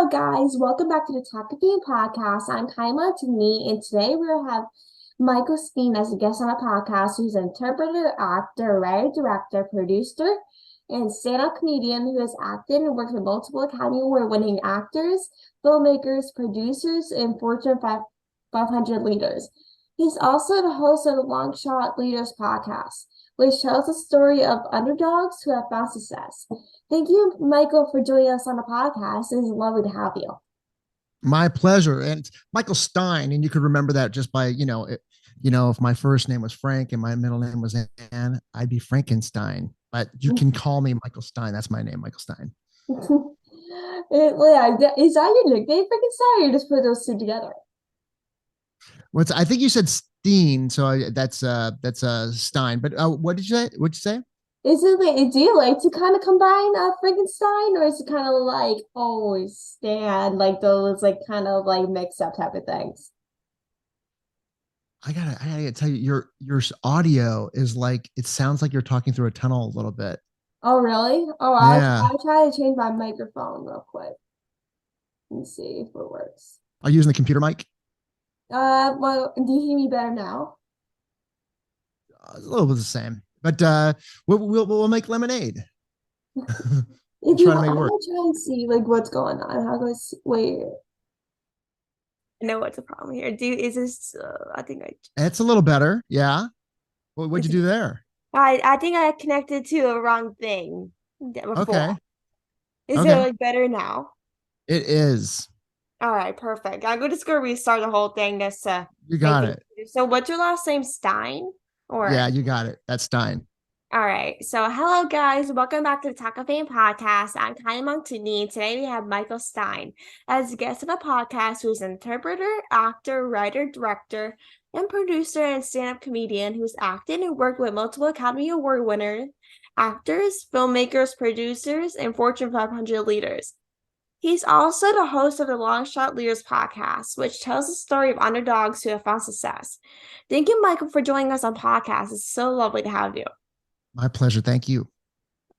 Hello, guys. Welcome back to the Talkoffamepod podcast. I'm Kylie, and today we have Michael Stein as a guest on our podcast, who's an interpreter, actor, writer, director, producer, and stand-up comedian who has acted and worked with multiple Academy Award-winning actors, filmmakers, producers, and Fortune 500 leaders. He's also the host of the Long Shot Leaders podcast, which tells the story of underdogs who have found success. Thank you, Michael, for joining us on the podcast. It's lovely to have you. My pleasure. And it's Michael Stein, and you could remember that just by, if my first name was Frank and my middle name was Ann, I'd be Frankenstein. But you can call me Michael Stein. That's my name, Michael Stein. Is that your nickname, Frankenstein, or you just put those two together? I think you said Steen, so that's Stein. But what did you say? What'd you say? Is it like, do you like to kind of combine Frankenstein, or is it kind of like always stand like those like kind of like mixed up type of things? I gotta tell you, your audio is like it sounds like you're talking through a tunnel a little bit. Oh, really? Oh, Yeah. I'll try to change my microphone real quick and see if it works. Are you using the computer mic? Well, do you hear me better now? A little bit the same. But we'll make lemonade. If Try you to want, make it I'm work. gonna try and see like what's going on. How goes? Wait. I know what's the problem here. Is this? I think It's a little better. Yeah. What'd is you it, do there? I think I connected to a wrong thing before. Okay. Is it Okay. like better now? It is. All right, perfect. I'm just gonna restart the whole thing just to You make got it. it. So, what's your last name, Stein? Yeah, Or you got it. That's Stein. all right. So, hello guys. Welcome back to the Taco Fan podcast. I'm Kylie Montini. Today we have Michael Stein as a guest of the podcast, who's an interpreter, actor, writer, director, and producer and stand-up comedian who's acted and worked with multiple Academy Award winners, actors, filmmakers, producers, and Fortune 500 leaders. He's also the host of the Long Shot Leaders podcast, which tells the story of underdogs who have found success. Thank you, Michael, for joining us on podcast. It's so lovely to have you. My pleasure. Thank you.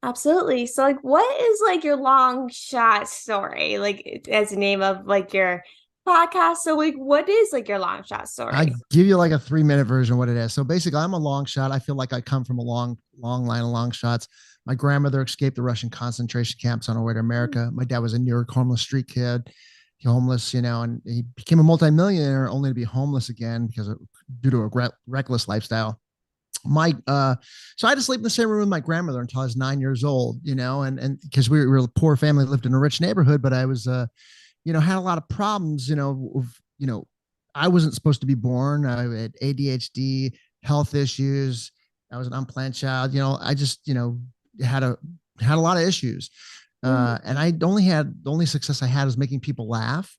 Absolutely. So, like, what is like your long shot story? Like, as the name of like your podcast. So, like, what is like your long shot I story? give you like a 3 minute version of what it is. So basically, I'm a long shot. I feel like I come from a long line of long shots. My grandmother escaped the Russian concentration camps on her way to America. My dad was a New York homeless street kid, homeless, and he became a multimillionaire only to be homeless again due to a reckless lifestyle. my So I had to sleep in the same room with my grandmother until I was 9 years old, and because we were a poor family, lived in a rich neighborhood, but I was had a lot of problems, I wasn't supposed to be born. I had ADHD, health issues. I was an unplanned child. I just, had a had a lot of issues. Mhm. And I only had the only success I had was making people laugh.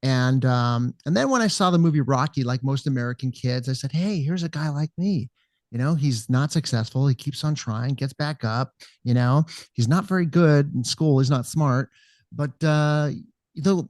And then when I saw the movie Rocky, like most American kids, I said, "Hey, here's a guy like me. He's not successful. He keeps on trying, gets back up. He's not very good in school. He's not smart, but the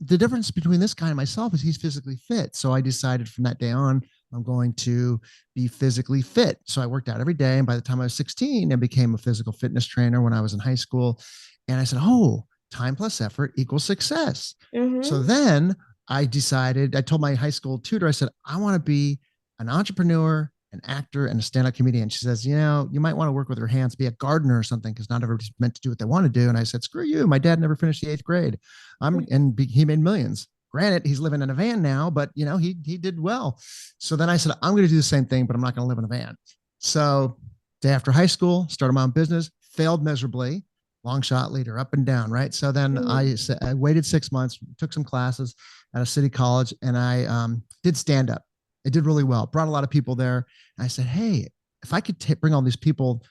difference between this guy and myself is he's physically fit. So I decided from that day on, I'm going to be physically fit. So I worked out every day. And by the time I was 16, I became a physical fitness trainer when I was in high school. And I said, oh, time plus effort equals success. So Mhm. then I told my high school tutor, I said, I want to be an entrepreneur, an actor, and a stand up comedian. She says, you might want to work with your hands, be a gardener or something, because not everybody's meant to do what they want to do. And I said, screw you. My dad never finished the eighth grade. He made millions. Granted, he's living in a van now, but he did well. So then I said, I'm going to do the same thing, but I'm not going to live in a van. So day after high school, started my own business, failed miserably, long shot leader, up and down, right? So then Mhm. I waited 6 months, took some classes at a city college, and I did stand up. I did really well, brought a lot of people there. And I said, hey, if I could bring all these people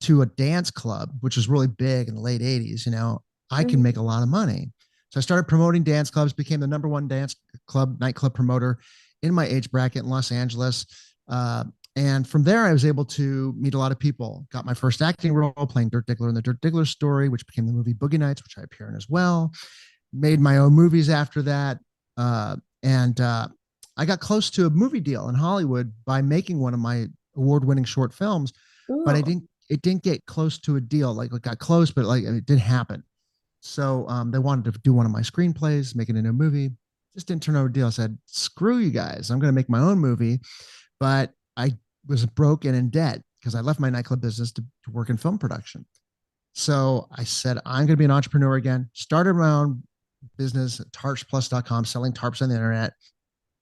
to a dance club, which was really big in the late 80s, I can make Mhm. a lot of money. So I started promoting dance clubs, became the number one nightclub promoter in my age bracket in Los Angeles. And from there, I was able to meet a lot of people. Got my first acting role playing Dirt Diggler in the Dirt Diggler story, which became the movie Boogie Nights, which I appear in as well. Made my own movies after that. And I got close to a movie deal in Hollywood by making one of my award-winning short films, but Ooh. it didn't get close to a deal. Like it got close, but like it didn't happen. So they wanted to do one of my screenplays, make it into a movie. Just didn't turn out a deal. I said, screw you guys. I'm going to make my own movie. But I was broke and in debt because I left my nightclub business to work in film production. So I said, I'm going to be an entrepreneur again. Started my own business, tarpsplus.com, selling tarps on the internet.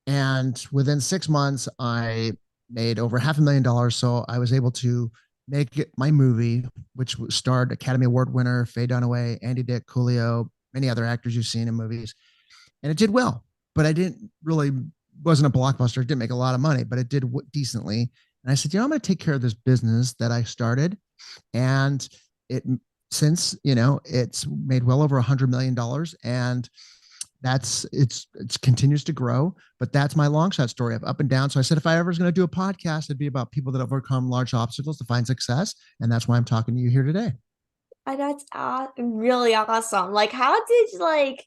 And within 6 months, I made over $500,000. So I was able to make it my movie, which starred Academy Award winner Faye Dunaway, Andy Dick, Coolio, many other actors you've seen in movies. And it did well, but I didn't really, wasn't a blockbuster. It didn't make a lot of money, but it did decently. And I said, I'm going to take care of this business that I started. And it, since, it's made well over $100 million, and it continues to grow. But that's my long shot story of up and down. So I said, if I ever was going to do a podcast, it'd be about people that have overcome large obstacles to find success. And that's why I'm talking to you here today. That's really awesome. Like, how did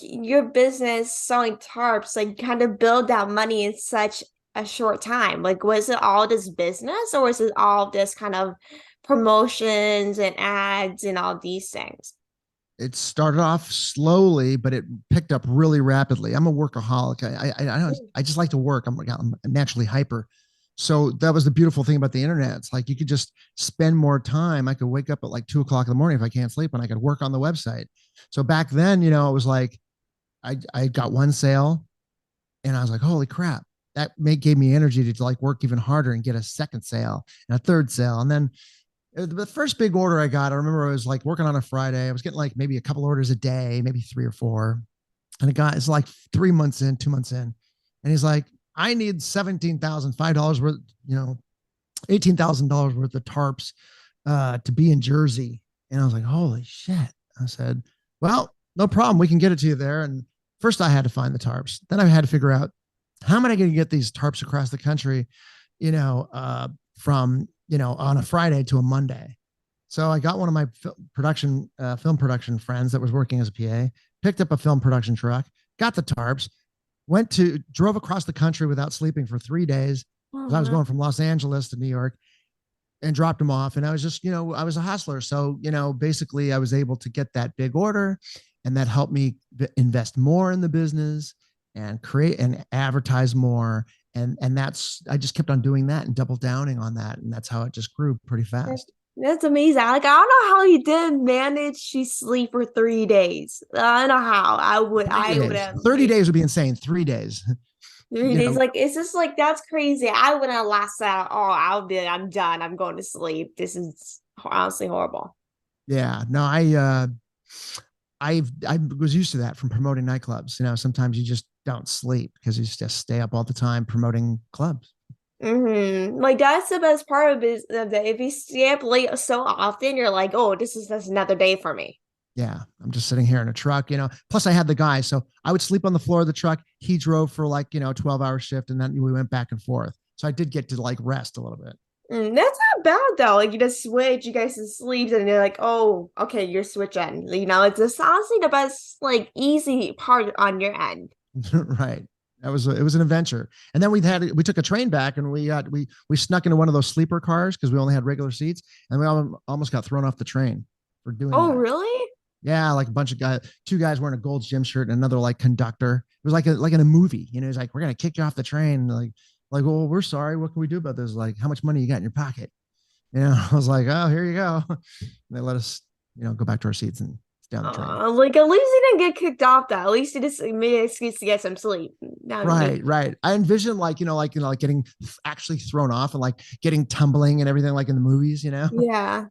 your business selling tarps like kind of build that money in such a short time? Like, was it all this business, or was it all this kind of promotions and ads and all these things? It started off slowly, but it picked up really rapidly. I'm a workaholic. I just like to work. I'm naturally hyper. So that was the beautiful thing about the internet. It's like you could just spend more time. I could wake up at like 2 o'clock in the morning if I can't sleep, and I could work on the website. So back then, it was like I got one sale, and I was like, holy crap. Gave me energy to like work even harder and get a second sale and a third sale. And then the first big order I got, I remember I was like working on a Friday. I was getting like maybe a couple orders a day, maybe 3 or 4. And the guy is like 3 months in, 2 months in. And he's like, I need $17,005 worth, $18,000 worth of tarps to be in Jersey. And I was like, holy shit. I said, well, no problem. We can get it to you there. And first I had to find the tarps. Then I had to figure out how am I going to get these tarps across the country, from on a Friday to a Monday. So I got one of my film production friends that was working as a PA, picked up a film production truck, got the tarps, drove across the country without sleeping for 3 days. Because I was going from Los Angeles to New York, and dropped them off. And I was just, I was a hustler. So, basically I was able to get that big order, and that helped me invest more in the business and create and advertise more. And I just kept on doing that and double downing on that. And that's how it just grew pretty fast. That's amazing. Like, I don't know how you did manage to sleep for 3 days. I don't know how. I would have 30 days would be insane. 3 days. 3 days. Like, it's just like, that's crazy. I wouldn't have lasted at all. I'm done. I'm going to sleep. This is honestly horrible. Yeah. No, I was used to that from promoting nightclubs. Sometimes you just don't sleep because you just stay up all the time promoting clubs. Like, that's the best part of it, that if you stay up late so often, you're like, oh, that's another day for me. Yeah, I'm just sitting here in a truck. Plus I had the guy, so I would sleep on the floor of the truck. He drove for like 12-hour shift, and then we went back and forth. So I did get to like rest a little bit. That's not bad though. Like, you just switch, you guys to sleep, and you're like, oh, okay, you're switching. It's just honestly the best, like, easy part on your end. Right. It was an adventure. And then we took a train back, and we snuck into one of those sleeper cars because we only had regular seats, and we almost got thrown off the train for doing Oh, that. really? Yeah, like a bunch of guys, 2 guys wearing a Gold's Gym shirt, and another like conductor. It was like in a movie. He's like, we're gonna kick you off the train. Like, well, we're sorry. What can we do about this? Like, how much money you got in your pocket? I was like, oh, here you go. And they let us, go back to our seats and stay on the train. Like, at least you didn't get kicked off though. At least you just made an excuse to get some sleep. Right. I envision like getting actually thrown off and like getting tumbling and everything like in the movies. Yeah.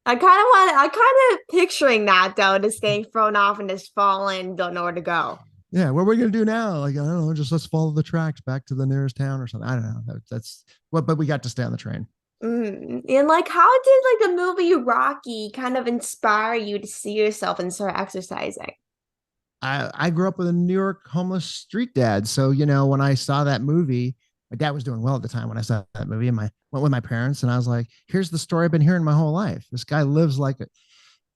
I kind of picturing that though, just getting thrown off and just falling, don't know where to go. Yeah, what are we gonna do now? Like, I don't know, just let's follow the tracks back to the nearest town or something. I don't know. That's what, but we got to stay on the train. And like, how did like the movie Rocky kind of inspire you to see yourself and start exercising? I grew up with a New York homeless street dad. So, when I saw that movie, my dad was doing well at the time when I saw that movie, and went with my parents, and I was like, here's the story I've been hearing my whole life. This guy lives like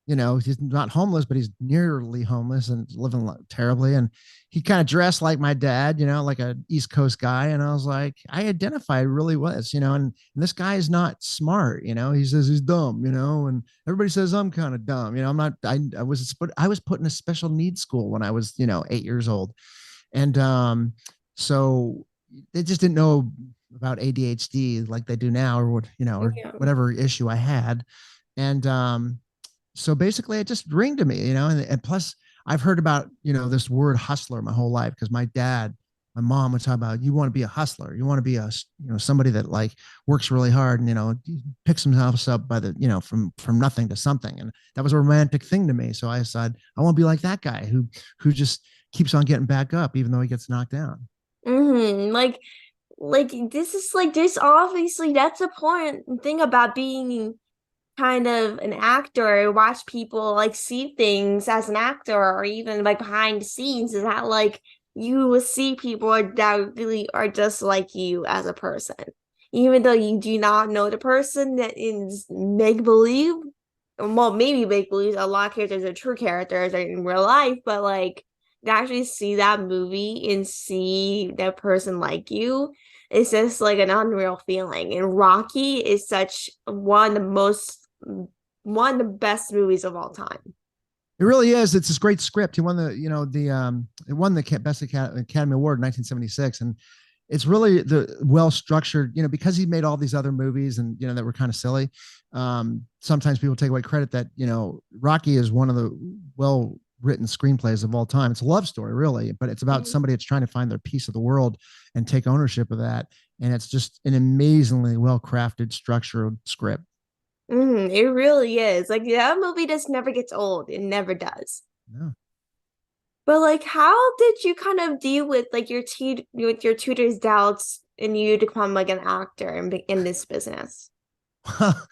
he's not homeless, but he's nearly homeless and living terribly. And he kind of dressed like my dad, like a East Coast guy. And I was like, I identified really was, and this guy is not smart, he says he's dumb, and everybody says I'm kind of dumb. I'm not, I was put in a special needs school when I was, 8 years old. And so they just didn't know about ADHD like they do now, or what, or Yeah. whatever issue I had. And so basically it just ringed to me, and plus I've heard about, this word hustler my whole life because my mom would talk about, you want to be a hustler, you want to be a, somebody that like works really hard and, picks himself up by the, from nothing to something. And that was a romantic thing to me. So I decided I want to be like that guy who just keeps on getting back up even though he gets knocked down. Like this is like there's obviously that's the point thing about being kind of an actor. Watch people like see things as an actor or even like behind the scenes is that like you will see people that really are just like you as a person. Even though you do not know the person that is make believe. Well, maybe make believe a lot of characters are true characters in real life, but like to actually see that movie and see that person like you, it's just like an unreal feeling. And Rocky is such one of the best movies of all time. It really is. It's this great script. He won it won the best Academy Award in 1976. And it's really the well structured, because he made all these other movies and, that were kind of silly. Sometimes people take away credit that, Rocky is one of the well written screenplays of all time. It's a love story, really, but it's about somebody that's trying to find their piece of the world and take ownership of that. And it's just an amazingly well crafted, structured script. It really is. Like that movie just never gets old. It never does. Yeah. But like, how did you kind of deal with like with your tutor's doubts and you to become like an actor in this business? Well,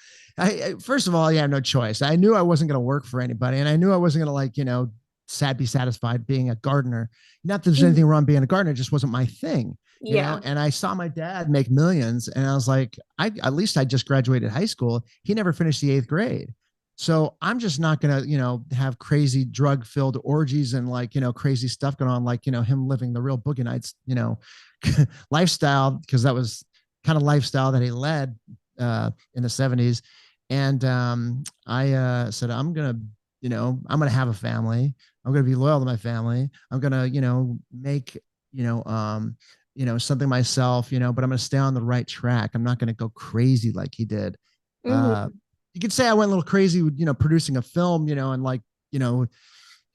first of all, yeah, no choice. I knew I wasn't going to work for anybody, and I knew I wasn't going to like, be satisfied being a gardener. Not that there's anything Mhm. wrong being a gardener, it just wasn't my thing, Yeah. And I saw my dad make millions, and I was like, at least I just graduated high school. He never finished the eighth grade. So I'm just not gonna, have crazy drug-filled orgies and like, crazy stuff going on, like, him living the real boogie nights, lifestyle, because that was kind of lifestyle that he led in the 70s. And I said, I'm gonna have a family. I'm gonna be loyal to my family. I'm gonna, make, something myself, but I'm gonna stay on the right track. I'm not gonna go crazy like he did. Uh, Hmm. you could say I went a little crazy with, producing a film, and like, you know,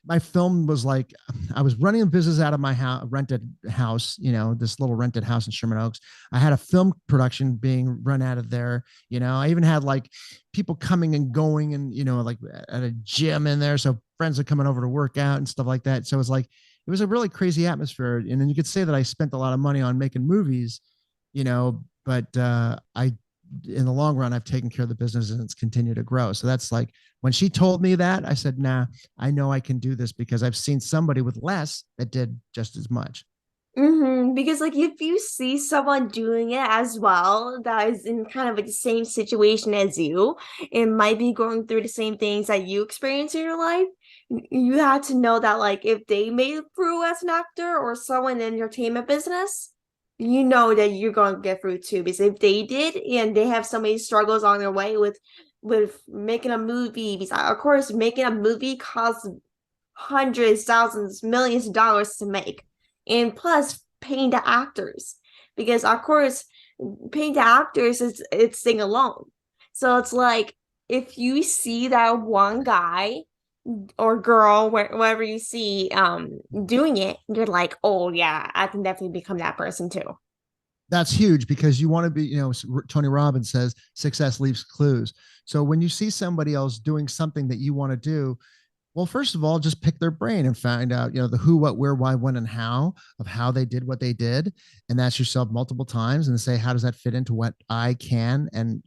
my film was like I was running a business out of my rented house, this little rented house in Sherman Oaks. I had a film production being run out of there. I even had like people coming and going and, like at a gym in there. So friends are coming over to work out and stuff like that. So it was a really crazy atmosphere. And then you could say that I spent a lot of money on making movies, but I in the long run, I've taken care of the business and it's continued to grow. So that's like when she told me that, I said, nah, I know I can do this because I've seen somebody with less that did just as much. Because like if you see someone doing it as well that is in kind of like the same situation as you and might be going through the same things that you experience in your life, you have to know that like if they made it through as an actor or someone in the entertainment business, you know that you're going to get through too. Because if they did and they have so many struggles on their way with making a movie, because of course making a movie costs hundreds, thousands, millions of dollars to make. And plus paying the actors. Because of course paying the actors is it's thing alone. So it's like if you see that one guy or girl, wherever you see doing it, you're like, oh yeah, I can definitely become that person too. That's huge because you want to be, Tony Robbins says success leaves clues. So when you see somebody else doing something that you want to do, well, first of all, just pick their brain and find out, the who, what, where, why, when, and how of how they did what they did. And that's yourself multiple times and say, how does that fit into what I can and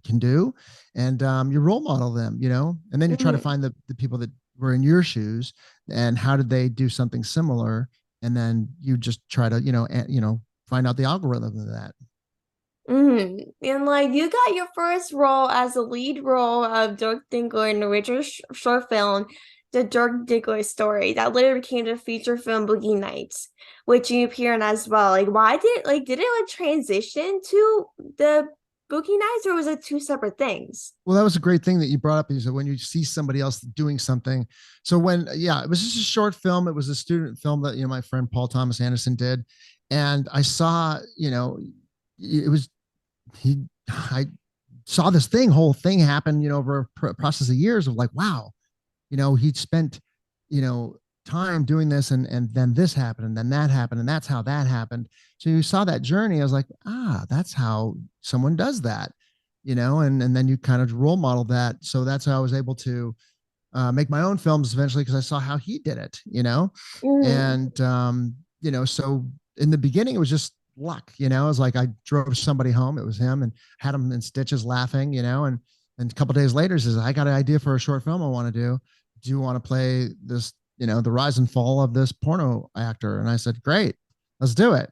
can do? And you role model them, and then you try to Mhm. find the people that were in your shoes and how did they do something similar? And then you just try to, find out the algorithm of that. And like you got your first role as the lead role of Dirk Diggler in the original short film, The Dirk Diggler Story, that later became the feature film Boogie Nights, which you appear in as well. Like, why did it like transition to the Boogie Nights, or was it two separate things? Well, that was a great thing that you brought up. Is that when you see somebody else doing something. So when, yeah, it was just a short film. It was a student film that, my friend Paul Thomas Anderson did. And I saw, it was, I saw this whole thing happen, over a process of years of like, wow, he'd spent, you know, time doing this and then this happened and then that happened and that's how that happened. So you saw that journey. I was like, that's how someone does that, and then you kind of role model that. So that's how I was able to make my own films eventually because I saw how he did it, Mm-hmm. and so in the beginning it was just luck, it was like I drove somebody home, it was him, and had him in stitches laughing, and a couple days later he says, I got an idea for a short film I want to do you want to play this, the rise and fall of this porno actor? And I said, great, let's do it.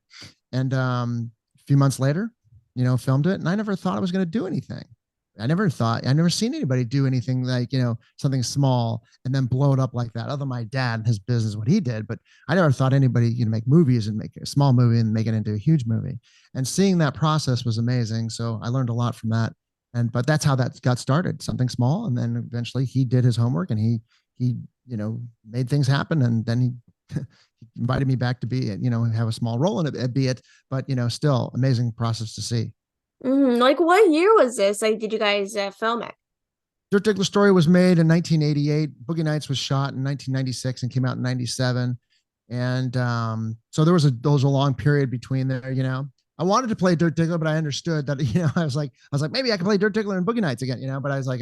And a few months later, filmed it, and I never thought I was going to do anything. I never seen anybody do anything like, something small and then blow it up like that. Other than my dad and his business, what he did. But I never thought anybody, make movies and make a small movie and make it into a huge movie. And seeing that process was amazing. So I learned a lot from that. But that's how that got started, something small. And then eventually he did his homework and he, made things happen. And then he, he invited me back to be, have a small role in it, be it, but, still amazing process to see. Like, what year was this? Like, did you guys film it? Dirt Diggler Story was made in 1988. Boogie Nights was shot in 1996 and came out in 97. And so there was a long period between there. I wanted to play Dirt Diggler, but I understood that I was like maybe I can play Dirt Diggler and Boogie Nights again. But I was like,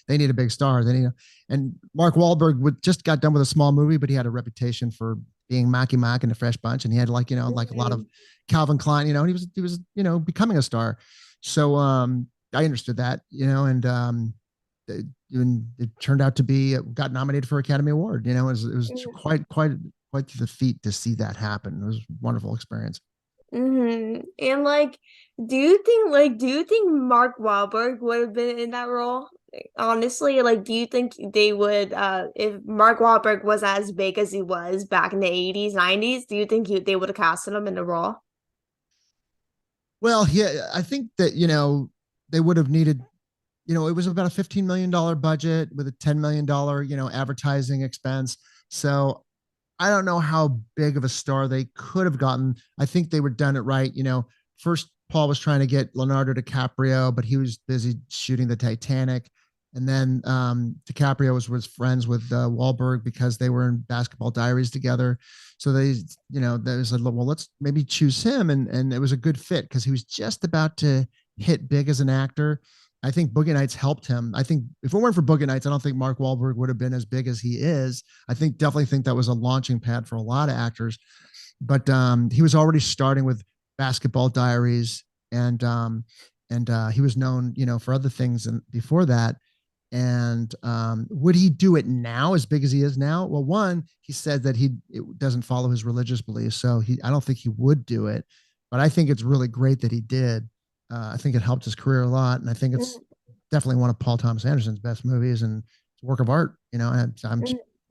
they need a big star. They need and Mark Wahlberg just got done with a small movie, but he had a reputation for being Marky Mark in the Fresh Bunch, and he had like like a lot of Mhm. Calvin Klein. He was becoming a star. So I understood that, and it turned out to be got nominated for Academy Award. It was quite the feat to see that happen. It was a wonderful experience. And like, do you think Mark Wahlberg would have been in that role? Honestly, like, do you think they would if Mark Wahlberg was as big as he was back in the 80s, 90s, do you think they would have casted him in the role? Well, yeah, I think that they would have needed. It was about a $15 million budget with a $10 million advertising expense. So I don't know how big of a star they could have gotten. I think they were done it right. First Paul was trying to get Leonardo DiCaprio, but he was busy shooting the Titanic. And then DiCaprio was friends with Wahlberg because they were in Basketball Diaries together. So they said, well, let's maybe choose him. And it was a good fit because he was just about to hit big as an actor. I think Boogie Nights helped him. I think if it weren't for Boogie Nights, I don't think Mark Wahlberg would have been as big as he is. Definitely think that was a launching pad for a lot of actors. But he was already starting with Basketball Diaries, and he was known, for other things and before that. And would he do it now as big as he is now? Well, one, he said that it doesn't follow his religious beliefs, so I don't think he would do it. But I think it's really great that he did. I think it helped his career a lot, and I think it's definitely one of Paul Thomas Anderson's best movies and it's a work of art. And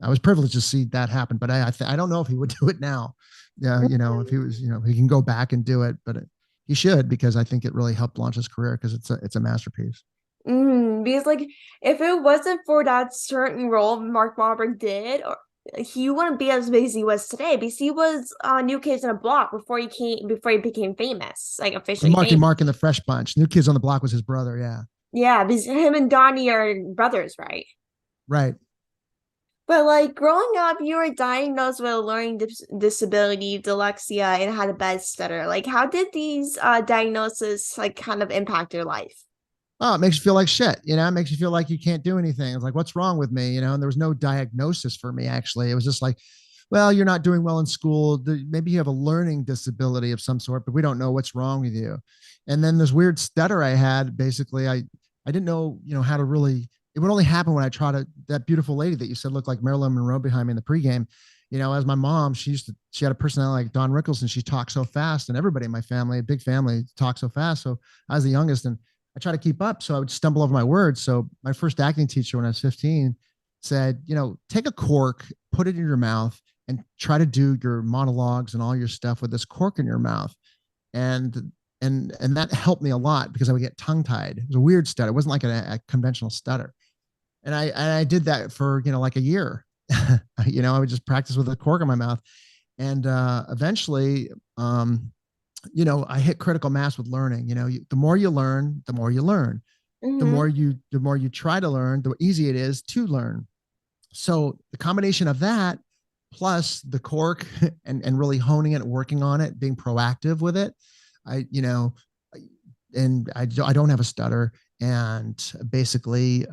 I was privileged to see that happen, but I don't know if he would do it now. Yeah, if he was, he can go back and do it, but he should because I think it really helped launch his career because it's a masterpiece. Because like if it wasn't for that certain role Mark Wahlberg did, or he wouldn't be as big as he was today because he was New Kids on the Block before he became famous, like With officially Marky famous. Mark and the Fresh Bunch, New Kids on the Block was his brother. Yeah, Yeah, because him and Donnie are brothers, right? right. But like growing up, you were diagnosed with a learning disability, dyslexia, and had a bad stutter. Like, how did these diagnoses like kind of impact your life? Oh, it makes you feel like shit. It makes you feel like you can't do anything. It's like, what's wrong with me? And there was no diagnosis for me, actually. It was just like, well, you're not doing well in school. Maybe you have a learning disability of some sort, but we don't know what's wrong with you. And then this weird stutter I had, basically, I didn't know, how to really, it would only happen when I tried that beautiful lady that you said looked like Marilyn Monroe behind me in the pregame. As my mom, she had a personality like Don Rickles, and she talked so fast, and everybody in my family, a big family, talked so fast. So I was the youngest, and I tried to keep up. So I would stumble over my words. So my first acting teacher when I was 15 said, take a cork, put it in your mouth, and try to do your monologues and all your stuff with this cork in your mouth. And that helped me a lot because I would get tongue tied. It was a weird stutter. It wasn't like a conventional stutter. And I did that for, like a year. I would just practice with a cork in my mouth. And eventually, I hit critical mass with learning. The more you learn, the more you learn. Mm-hmm. The more you try to learn, the easier it is to learn. So the combination of that plus the cork and really honing it, working on it, being proactive with it, I, you know, and I don't have a stutter. And basically,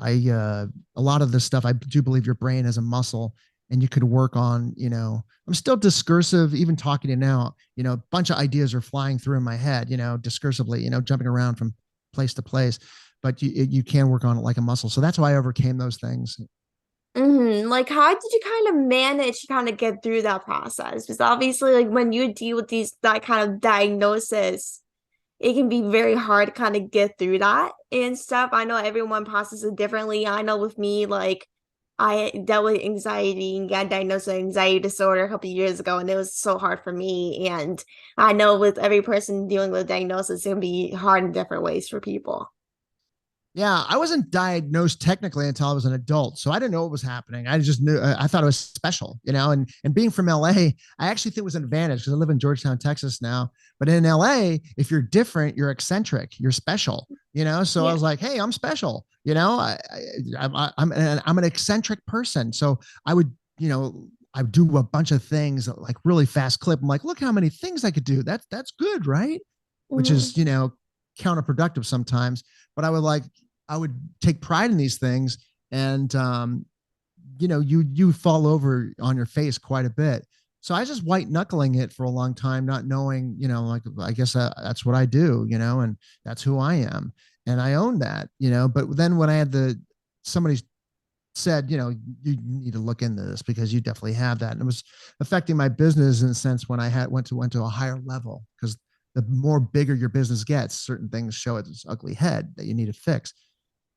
a lot of this stuff, I do believe your brain is a muscle and you could work on, I'm still discursive, even talking to you now, a bunch of ideas are flying through in my head, discursively, jumping around from place to place, but you can work on it like a muscle. So that's why I overcame those things. Mm-hmm. Like, how did you kind of manage to kind of get through that process? Because obviously, like when you deal with that kind of diagnosis, it can be very hard to kind of get through that and stuff. I know everyone processes it differently. I know with me, like I dealt with anxiety and got diagnosed with anxiety disorder a couple of years ago, and it was so hard for me. And I know with every person dealing with diagnosis, it can be hard in different ways for people. Yeah, I wasn't diagnosed technically until I was an adult, so I didn't know what was happening. I just knew I thought it was special, and being from LA, I actually think it was an advantage because I live in Georgetown, Texas now. But in LA, if you're different, you're eccentric, you're special, So I Yeah. was like, hey, I'm special, I'm an eccentric person, so I would, I would do a bunch of things like really fast clip. I'm like, look how many things I could do. That's good, right? Which Mm-hmm. is counterproductive sometimes. But I would take pride in these things, and you fall over on your face quite a bit. So I was just white knuckling it for a long time, not knowing, like I guess that's what I do, and that's who I am, and I own that, But then when I had somebody said, you need to look into this because you definitely have that, and it was affecting my business in a sense when I went to a higher level because the more bigger your business gets, certain things show its ugly head that you need to fix.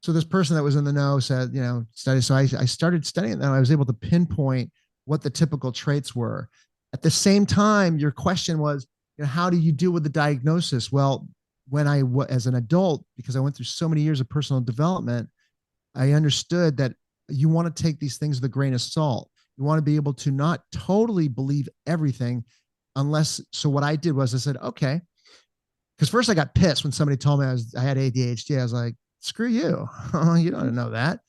So this person that was in the know said, study. So I started studying and I was able to pinpoint what the typical traits were. At the same time, your question was, how do you deal with the diagnosis? Well, as an adult, because I went through so many years of personal development, I understood that you want to take these things with a grain of salt. You want to be able to not totally believe everything so what I did was I said, okay, because first I got pissed when somebody told me I had ADHD. I was like, screw you. You don't know that.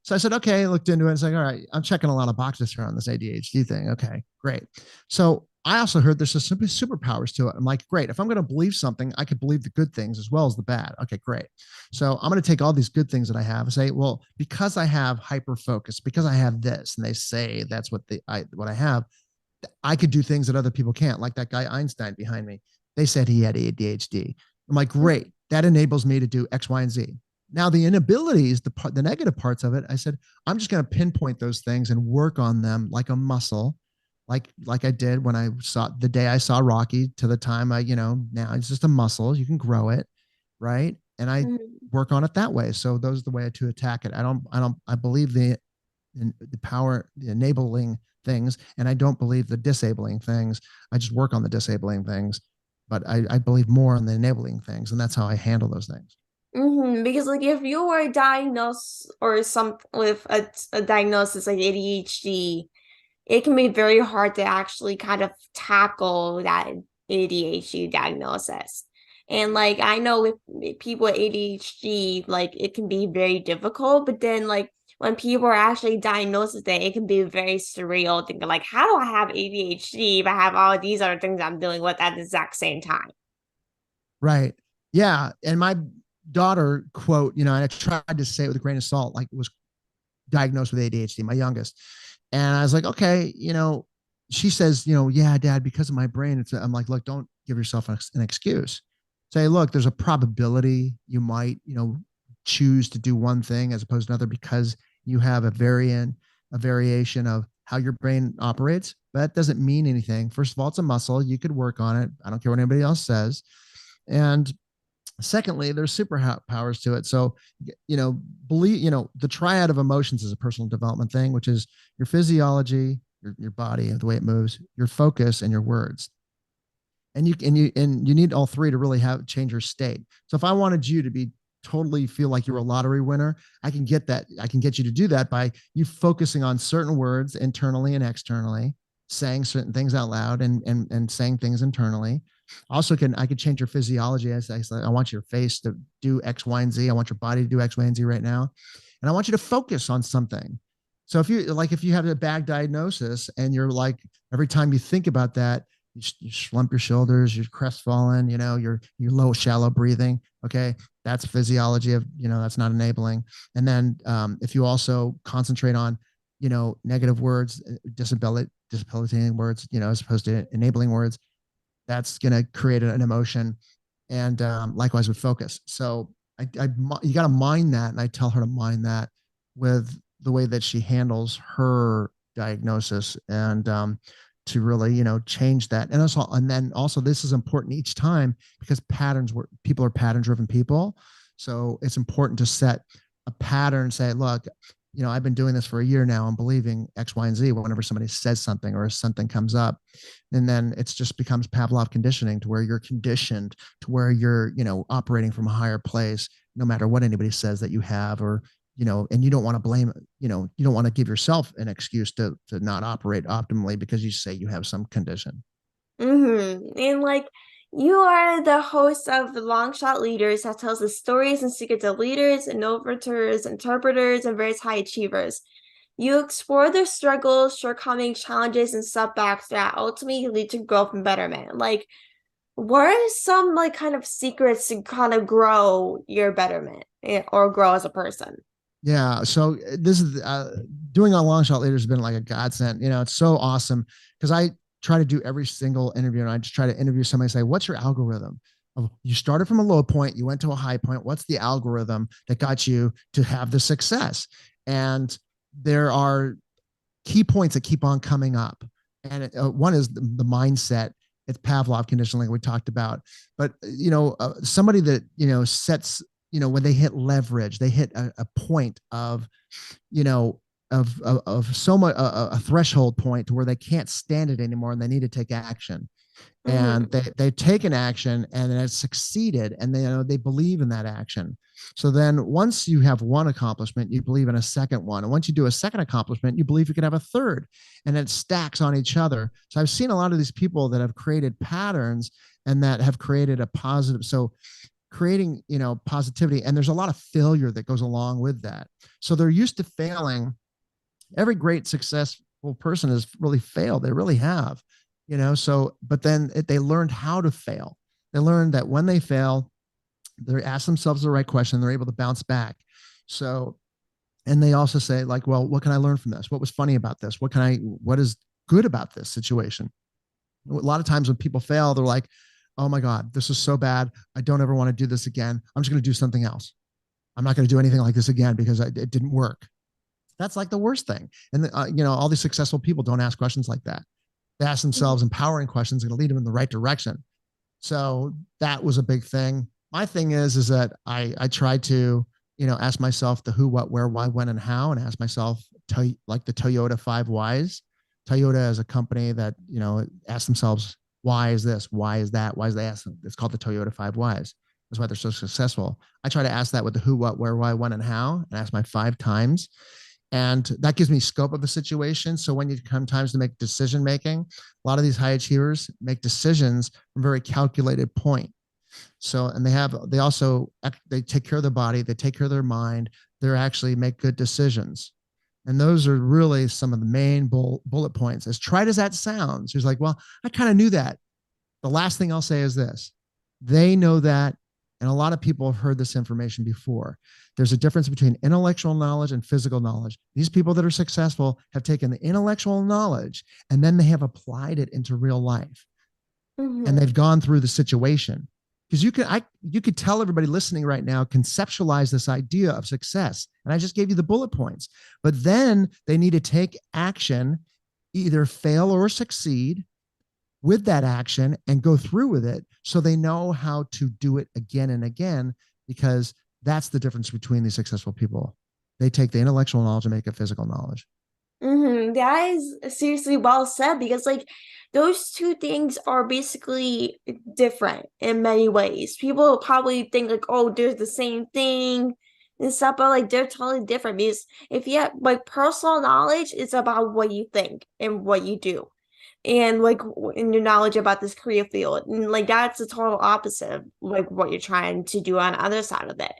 So I said, okay, I looked into it. It's like, all right, I'm checking a lot of boxes here on this ADHD thing. Okay, great. So I also heard there's some superpowers to it. I'm like, great. If I'm going to believe something, I could believe the good things as well as the bad. Okay, great. So I'm going to take all these good things that I have and say, well, because I have hyper focus, because I have this, and they say that's what I have, I could do things that other people can't, like that guy Einstein behind me. They said he had ADHD. I'm like, great. That enables me to do X, Y, and Z. Now the inabilities, the negative parts of it, I said, I'm just going to pinpoint those things and work on them like a muscle, like I did when I saw the day I saw Rocky to the time now it's just a muscle. You can grow it, right? And I Mm-hmm. work on it that way. So those are the way to attack it. I believe the power, the enabling things, and I don't believe the disabling things. I just work on the disabling things, but I believe more on the enabling things, and that's how I handle those things. Mm-hmm. Because like if you were diagnosed or some with a diagnosis like ADHD, it can be very hard to actually kind of tackle that ADHD diagnosis. And like I know with people with ADHD, like it can be very difficult, but then like when people are actually diagnosed with it, it can be very surreal thinking like, how do I have ADHD if I have all these other things I'm dealing with at the exact same time? Right. Yeah. And my daughter, quote, and I tried to say it with a grain of salt, like was diagnosed with ADHD, my youngest. And I was like, okay, she says, yeah, dad, because of my brain, I'm like, look, don't give yourself an excuse. Say, look, there's a probability you might, choose to do one thing as opposed to another because you have a variation of how your brain operates, but that doesn't mean anything. First of all, it's a muscle. You could work on it. I don't care what anybody else says. And secondly, there's superpowers to it. So, believe, the triad of emotions is a personal development thing, which is your physiology, your body, the way it moves, your focus, and your words. And you need all three to really have change your state. So if I wanted you to be totally feel like you're a lottery winner, I can get that. I can get you to do that by you focusing on certain words internally and externally, saying certain things out loud and saying things internally. Also, I could change your physiology. I want your face to do X, Y, and Z. I want your body to do X, Y, and Z right now, and I want you to focus on something. So if you have a bad diagnosis and you're like every time you think about that, you slump your shoulders, you're crestfallen, you're low, shallow breathing. Okay. That's physiology of, that's not enabling. And then if you also concentrate on, negative words, debilitating words, as opposed to enabling words, that's going to create an emotion. And likewise with focus. So you got to mind that. And I tell her to mind that with the way that she handles her diagnosis and to really, change that. And then also this is important each time because people are pattern driven people. So it's important to set a pattern, say, look, I've been doing this for a year now. I'm believing X, Y, and Z whenever somebody says something or something comes up. And then it just becomes Pavlov conditioning to where you're conditioned to where you're, operating from a higher place, no matter what anybody says that you have, or, and you don't want to blame, you don't want to give yourself an excuse to not operate optimally because you say you have some condition. And like you are the host of the Long Shot Leaders that tells the stories and secrets of leaders, innovators, interpreters, and various high achievers. You explore their struggles, shortcomings, challenges, and setbacks that ultimately lead to growth and betterment. Like, what are some like kind of secrets to kind of grow your betterment or grow as a person? Yeah. So this is doing on Long Shot Leaders has been like a godsend. It's so awesome because I try to do every single interview and I just try to interview somebody and say, what's your algorithm? You started from a low point, you went to a high point. What's the algorithm that got you to have the success? And there are key points that keep on coming up. And one is the mindset. It's Pavlov conditioning like we talked about. But, somebody that, sets, when they hit leverage, they hit a point of, of so much, a threshold point to where they can't stand it anymore and they need to take action. And they've taken action and it's succeeded and they believe in that action. So then once you have one accomplishment, you believe in a second one. And once you do a second accomplishment, you believe you can have a third, and it stacks on each other. So I've seen a lot of these people that have created patterns and that have created a positive. So creating, positivity, and there's a lot of failure that goes along with that. So they're used to failing. Every great successful person has really failed. They really have. So but then they learned how to fail. They learned that when they fail, they ask themselves the right question, they're able to bounce back. So, and they also say like, well, what can I learn from this? What was funny about this? What is good about this situation? A lot of times when people fail, they're like, oh my God, this is so bad, I don't ever want to do this again. I'm just going to do something else. I'm not going to do anything like this again because it didn't work. That's like the worst thing. And all these successful people don't ask questions like that. They ask themselves empowering questions that are going to lead them in the right direction. So that was a big thing. My thing is that I try to, ask myself the who, what, where, why, when, and how, and ask myself like the Toyota 5 whys. Toyota is a company that, asks themselves, why is this? Why is that? Why is that? It's called the Toyota 5 whys. That's why they're so successful. I try to ask that with the who, what, where, why, when, and how, and ask my 5 times. And that gives me scope of the situation. So when you come times to make decision making, a lot of these high achievers make decisions from a very calculated point. So, and they take care of their body, they take care of their mind, they actually make good decisions. And those are really some of the main bullet points. As trite as that sounds, he's like, well, I kind of knew that. The last thing I'll say is this: they know that. And a lot of people have heard this information before. There's a difference between intellectual knowledge and physical knowledge. These people that are successful have taken the intellectual knowledge and then they have applied it into real life. And they've gone through the situation. Because you could tell everybody listening right now, conceptualize this idea of success. And I just gave you the bullet points. But then they need to take action either fail or succeed with that action and go through with it so they know how to do it again and again, because that's the difference between these successful people. They take the intellectual knowledge and make it physical knowledge. That is seriously well said because like those two things are basically different in many ways. People probably think like, oh, there's the same thing and stuff, but like they're totally different because if you have like personal knowledge, it's about what you think and what you do. And like in your knowledge about this career field. And like that's the total opposite of like what you're trying to do on the other side of it.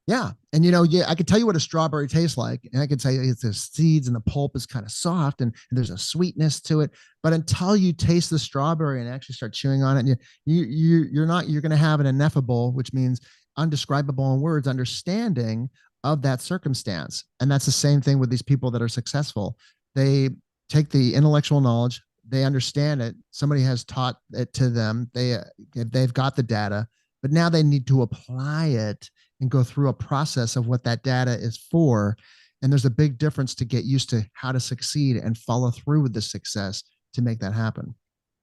Yeah. And yeah, I could tell you what a strawberry tastes like. And I could tell you it's the seeds and the pulp is kind of soft and there's a sweetness to it. But until you taste the strawberry and actually start chewing on it, you're going to have an ineffable, which means undescribable in words, understanding of that circumstance. And that's the same thing with these people that are successful. They take the intellectual knowledge, they understand it. Somebody has taught it to them. They've got the data, but now they need to apply it and go through a process of what that data is for. And there's a big difference to get used to how to succeed and follow through with the success to make that happen.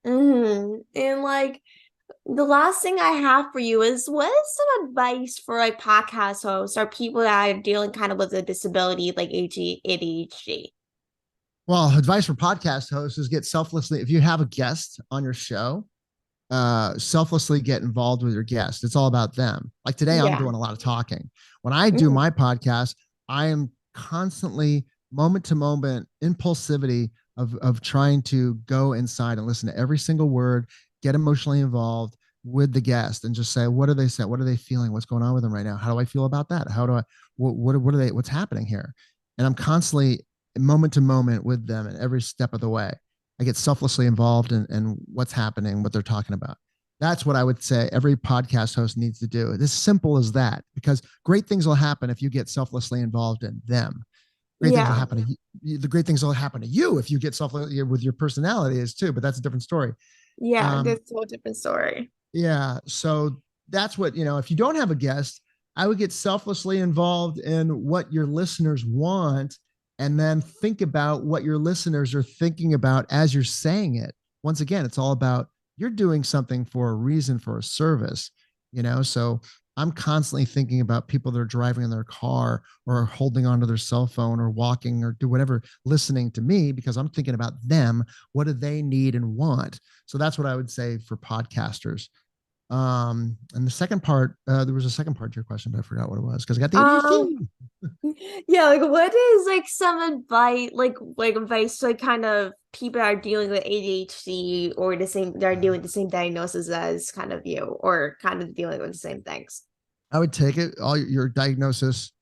And like the last thing I have for you is what is some advice for like podcast hosts or people that are dealing kind of with a disability like ADHD? Well, advice for podcast hosts is get selflessly, if you have a guest on your show, selflessly get involved with your guest. It's all about them. Like today, I'm Yeah. doing a lot of talking. When I do Mhm. my podcast, I am constantly moment to moment impulsivity of trying to go inside and listen to every single word, get emotionally involved with the guest and just say, what are they saying? What are they feeling? What's going on with them right now? How do I feel about that? How do I, what are they, what's happening here? And I'm constantly moment to moment with them at every step of the way. I get selflessly involved in what's happening, what they're talking about. That's what I would say every podcast host needs to do. It's as simple as that, because great things will happen if you get selflessly involved in them. Great things will Yeah. happen to you. The great things will happen to you if you get selflessly with your personality is too, but that's a different story. Yeah, Um, that's a whole different story. yeah. So that's what, if you don't have a guest, I would get selflessly involved in what your listeners want and then think about what your listeners are thinking about as you're saying it. Once again, it's all about you're doing something for a reason, for a service. So I'm constantly thinking about people that are driving in their car or holding onto their cell phone or walking or do whatever, listening to me because I'm thinking about them. What do they need and want? So that's what I would say for podcasters. And the second part, there was a second part to your question, but I forgot what it was because I got the Um, ADHD. yeah, like what is like some advice like advice to like kind of people that are dealing with ADHD or the same they're dealing with the same diagnosis as kind of you or kind of dealing with the same things. I would take it all your diagnosis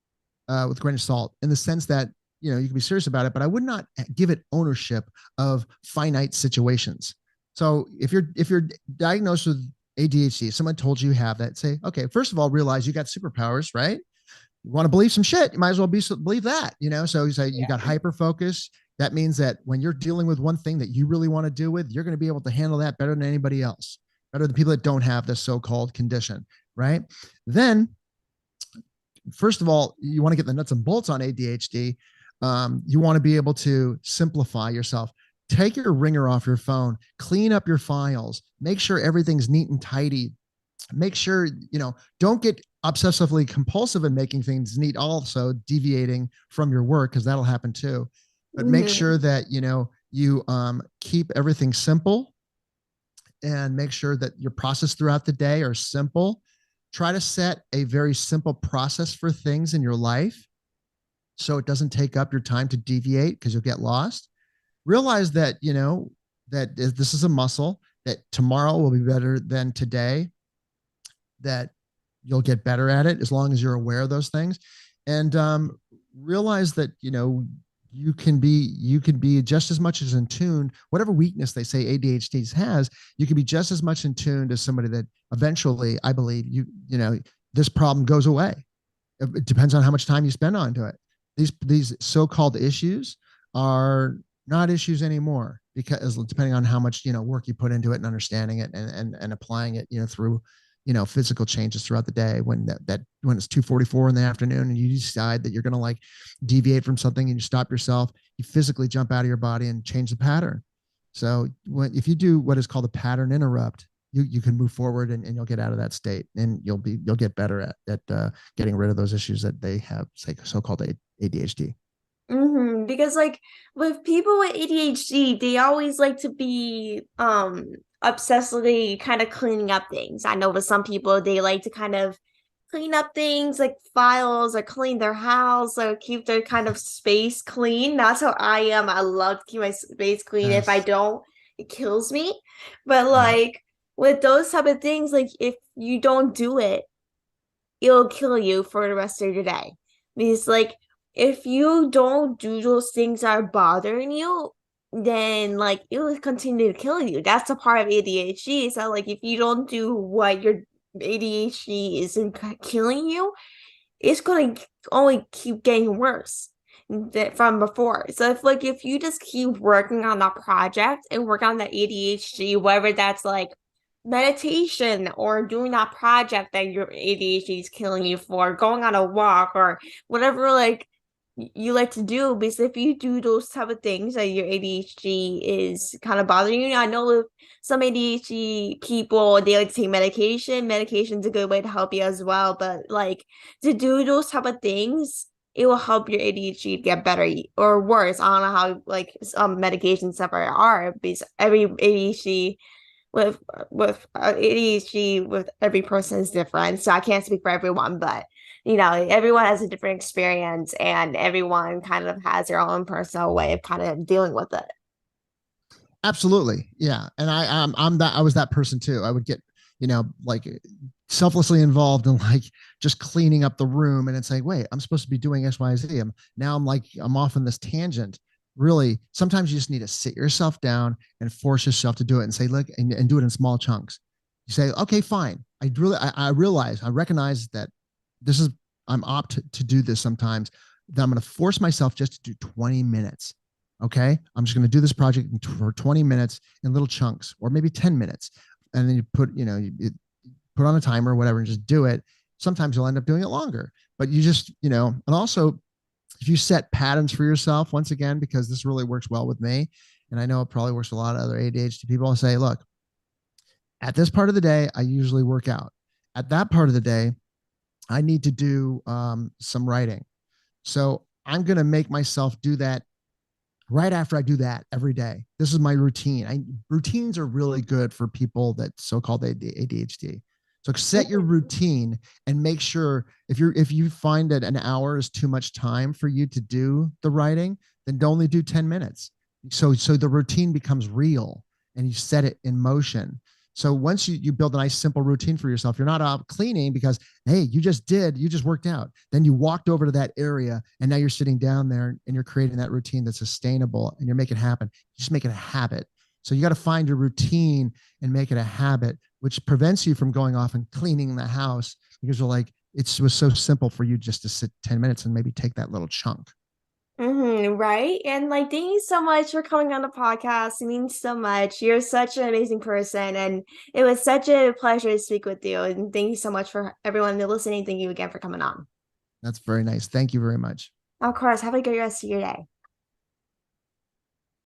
with a grain of salt in the sense that you can be serious about it, but I would not give it ownership of finite situations. So if you're diagnosed with ADHD, someone told you have that, say, okay, first of all, realize you got superpowers, right? You want to believe some shit, you might as well believe that. So you say you got Yeah. hyper focus. That means that when you're dealing with one thing that you really want to deal with, you're going to be able to handle that better than anybody else, better than people that don't have this so-called condition, right? Then first of all, you want to get the nuts and bolts on ADHD. You want to be able to simplify yourself. Take your ringer off your phone, clean up your files, make sure everything's neat and tidy. Make sure, don't get obsessively compulsive in making things neat, also deviating from your work, because that'll happen too. But make Hmm. sure that, you keep everything simple and make sure that your process throughout the day are simple. Try to set a very simple process for things in your life so it doesn't take up your time to deviate because you'll get lost. Realize that, that this is a muscle, that tomorrow will be better than today, that you'll get better at it as long as you're aware of those things. And realize that, you can be just as much as in tune, whatever weakness they say ADHD has, you can be just as much in tune as somebody that eventually, I believe, this problem goes away. It depends on how much time you spend onto it. These so-called issues are not issues anymore, because depending on how much work you put into it and understanding it and applying it through physical changes throughout the day when when it's 2:44 in the afternoon and you decide that you're going to like deviate from something and you stop yourself, you physically jump out of your body and change the pattern. So if you do what is called a pattern interrupt, you can move forward and you'll get out of that state and you'll get better at getting rid of those issues that they have, say, so-called ADHD. Because like with people with ADHD, they always like to be obsessively kind of cleaning up things. I know with some people they like to kind of clean up things like files or clean their house or keep their kind of space clean. That's how I am. I love to keep my space clean. If I Yes. don't, it kills me. But Yeah. like with those type of things, like if you don't do it, it'll kill you for the rest of your day. Because like if you don't do those things that are bothering you, then like it will continue to kill you. That's a part of ADHD. So like if you don't do what your ADHD isn't killing you, it's going to only keep getting worse from before. So if you just keep working on that project and work on the ADHD, whether that's like meditation or doing that project that your ADHD is killing you for, going on a walk or whatever like you like to do, because if you do those type of things that your ADHD is kind of bothering you, I know with some ADHD people they like to take medication. Medication's a good way to help you as well, but like to do those type of things, it will help your ADHD get better or worse. I don't know how like some medication stuff are because every ADHD with ADHD with every person is different. So I can't speak for everyone, but everyone has a different experience and everyone kind of has their own personal way of kind of dealing with it. Absolutely. Yeah. And I was that person too. I would get, like selflessly involved in like just cleaning up the room. And it's like, wait, I'm supposed to be doing X, Y, Z. Now I'm off on this tangent. Really, sometimes you just need to sit yourself down and force yourself to do it and say, look, and do it in small chunks. You say, okay, fine. I recognize that this is, I'm opt to do this sometimes, that I'm going to force myself just to do 20 minutes. Okay. I'm just going to do this project for 20 minutes in little chunks or maybe 10 minutes. And then you put on a timer or whatever and just do it. Sometimes you'll end up doing it longer, but you just, and also if you set patterns for yourself, once again, because this really works well with me, and I know it probably works for a lot of other ADHD people, I'll say, look, at this part of the day, I usually work out. At that part of the day, I need to do some writing. So I'm going to make myself do that right after I do that every day. This is my routine. Routines are really good for people that so-called ADHD. So set your routine and make sure if you find that an hour is too much time for you to do the writing, then only do 10 minutes. So the routine becomes real and you set it in motion. So once you build a nice simple routine for yourself, you're not out cleaning because, hey, you just worked out. Then you walked over to that area and now you're sitting down there and you're creating that routine that's sustainable and you're making it happen. You just make it a habit. So you got to find your routine and make it a habit, which prevents you from going off and cleaning the house because you're like, it was so simple for you just to sit 10 minutes and maybe take that little chunk. Right. And like, thank you so much for coming on the podcast. It means so much. You're such an amazing person. And it was such a pleasure to speak with you. And thank you so much for everyone listening. Thank you again for coming on. That's very nice. Thank you very much. Of course. Have a good rest of your day.